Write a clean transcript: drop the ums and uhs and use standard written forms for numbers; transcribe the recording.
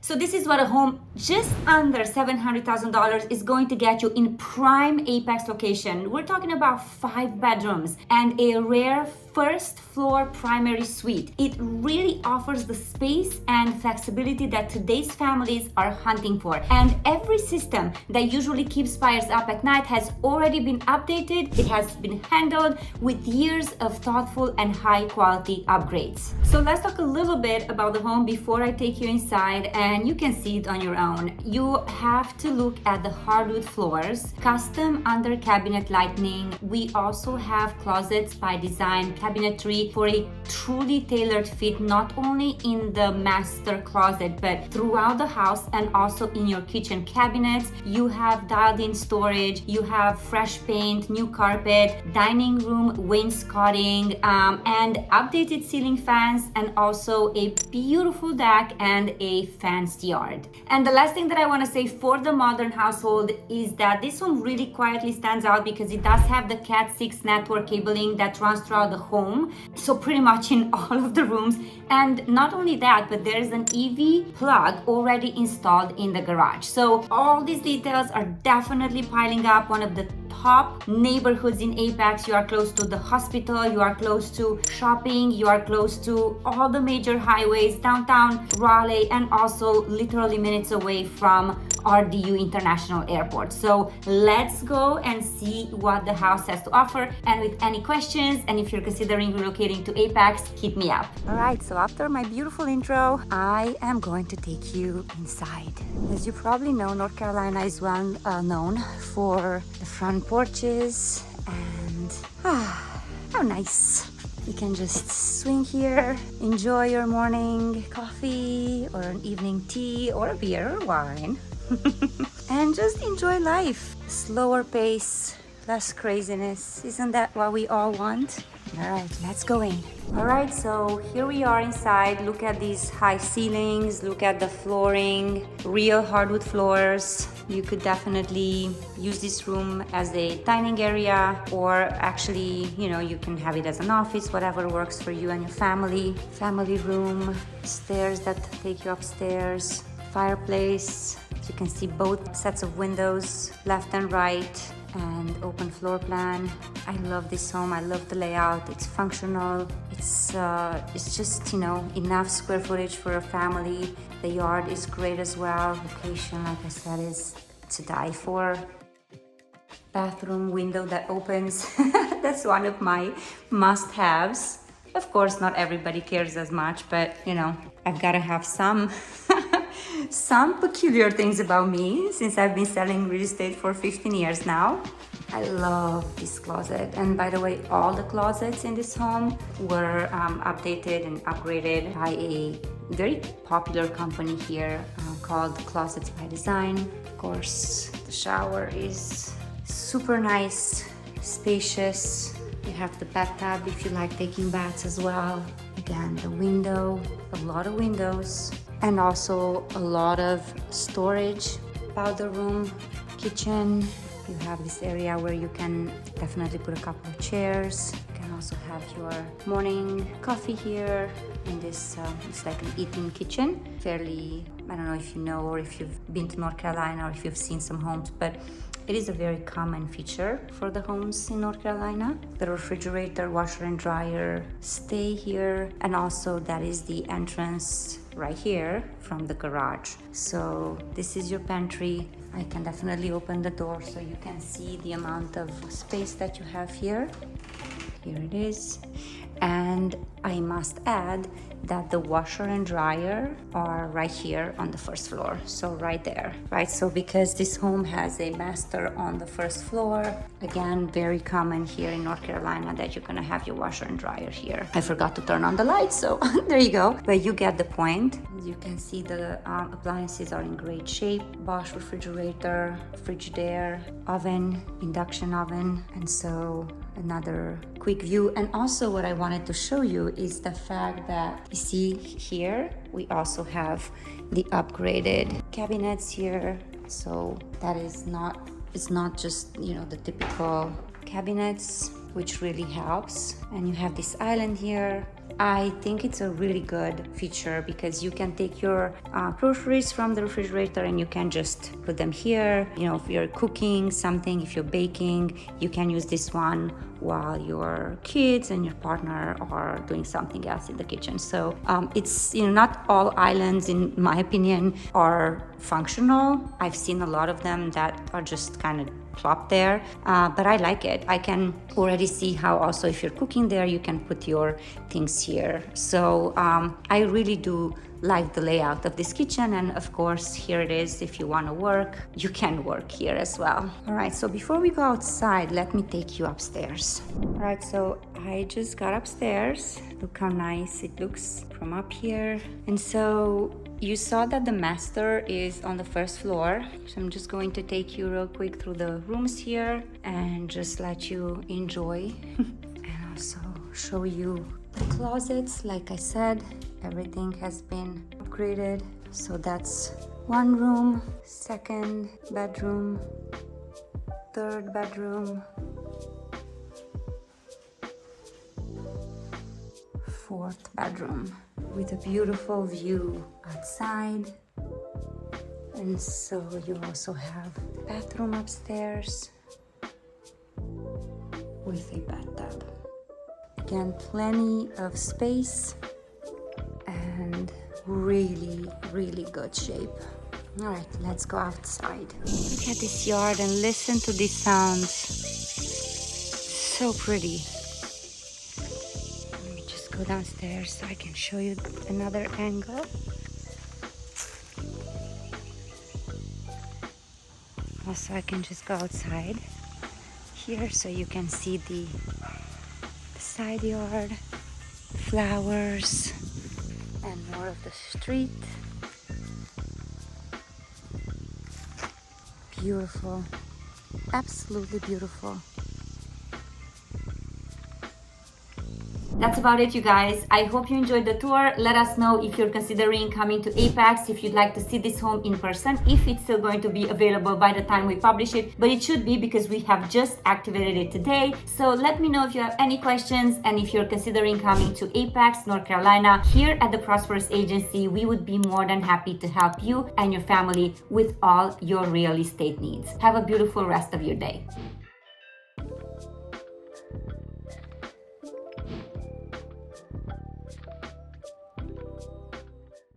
So this is what a home just under $700,000 is going to get you in prime Apex location. We're talking about 5 bedrooms and a rare first floor primary suite. It really offers the space and flexibility that today's families are hunting for. And every system that usually keeps buyers up at night has already been updated. It has been handled with years of thoughtful and high quality upgrades. So let's talk a little bit about the home before I take you inside and you can see it on your own. You have to look at the hardwood floors, custom under cabinet lighting. We also have closets by design, cabinetry for a truly tailored fit, not only in the master closet but throughout the house and also in your kitchen cabinets. You have dialed in storage, you have fresh paint, new carpet, dining room wainscoting, and updated ceiling fans, and also a beautiful deck and a fenced yard. And the last thing that I want to say for the modern household is that this one really quietly stands out because it does have the Cat 6 network cabling that runs throughout the home, so pretty much in all of the rooms. And not only that, but there's an EV plug already installed in the garage. So all these details are definitely piling up. One of the top neighborhoods in Apex. You are close to the hospital, you are close to shopping, you are close to all the major highways, downtown Raleigh, and also literally minutes away from RDU International Airport. So let's go and see what the house has to offer. And with any questions, and if you're considering relocating to Apex, hit me up. All right, so after my beautiful intro, I am going to take you inside. As you probably know, North Carolina is well known for the front porches, and how nice. You can just swing here, enjoy your morning coffee or an evening tea or a beer or wine. And just enjoy life. Slower pace, less craziness. Isn't that what we all want? All right, let's go in. All right, so here we are inside. Look at these high ceilings, look at the flooring, real hardwood floors. You could definitely use this room as a dining area, or actually, you can have it as an office, whatever works for you and your family. Family room, stairs that take you upstairs, fireplace. You can see both sets of windows, left and right, and open floor plan. I love this home. I love the layout. It's functional. It's just enough square footage for a family. The yard is great as well. Location, like I said, is to die for. Bathroom window that opens. That's one of my must-haves. Of course, not everybody cares as much, but I've got to have some peculiar things about me since I've been selling real estate for 15 years now. I love this closet. And by the way, all the closets in this home were updated and upgraded by a very popular company here called Closets by Design. Of course, the shower is super nice, spacious. You have the bathtub if you like taking baths as well. Again, the window, a lot of windows, and also a lot of storage. Powder room, kitchen. You have this area where you can definitely put a couple of chairs. You can also have your morning coffee here in this, it's like an eat-in kitchen. Fairly, I don't know if you know or if you've been to North Carolina or if you've seen some homes, but it is a very common feature for the homes in North Carolina. The refrigerator, washer and dryer stay here, and also that is the entrance right here from the garage. So this is your pantry. I can definitely open the door so you can see the amount of space that you have here. Here it is. And I must add that the washer and dryer are right here on the first floor, so right there, right? So because this home has a master on the first floor, again, very common here in North Carolina that you're gonna have your washer and dryer here. I forgot to turn on the lights, so there you go, but you get the point. As you can see, the appliances are in great shape. Bosch refrigerator, Frigidaire, oven, induction oven, and so another quick view. And also what I wanted to show you is the fact that you see here we also have the upgraded cabinets here, so that is it's not just the typical cabinets, which really helps. And you have this island here I think it's a really good feature because you can take your groceries from the refrigerator and you can just put them here. You know, if you're cooking something, if you're baking, you can use this one while your kids and your partner are doing something else in the kitchen. So it's, you know, not all islands, in my opinion, are functional. I've seen a lot of them that are just kind of plop there, but I like it. I can already see how also if you're cooking there, you can put your things here. So I really do like the layout of this kitchen, and of course here it is. If you want to work, you can work here as well. All right, so before we go outside, let me take you upstairs. All right, so I just got upstairs. Look how nice it looks from up here. And so you saw that the master is on the first floor. So I'm just going to take you real quick through the rooms here and just let you enjoy and also show you the closets. Like I said, everything has been upgraded. So that's one room, second bedroom, third bedroom, fourth bedroom with a beautiful view outside. And so you also have a bathroom upstairs with a bathtub. Again, plenty of space and really, really good shape. All right, let's go outside. Look at this yard and listen to these sounds. So pretty. Let me just go downstairs so I can show you another angle. Also, I can just go outside here so you can see the side yard, flowers, and more of the street. Beautiful, absolutely beautiful. That's about it, you guys. I hope you enjoyed the tour. Let us know if you're considering coming to Apex, if you'd like to see this home in person, if it's still going to be available by the time we publish it, but it should be because we have just activated it today. So let me know if you have any questions, and if you're considering coming to Apex, North Carolina. Here at the Prosperous Agency, we would be more than happy to help you and your family with all your real estate needs. Have a beautiful rest of your day.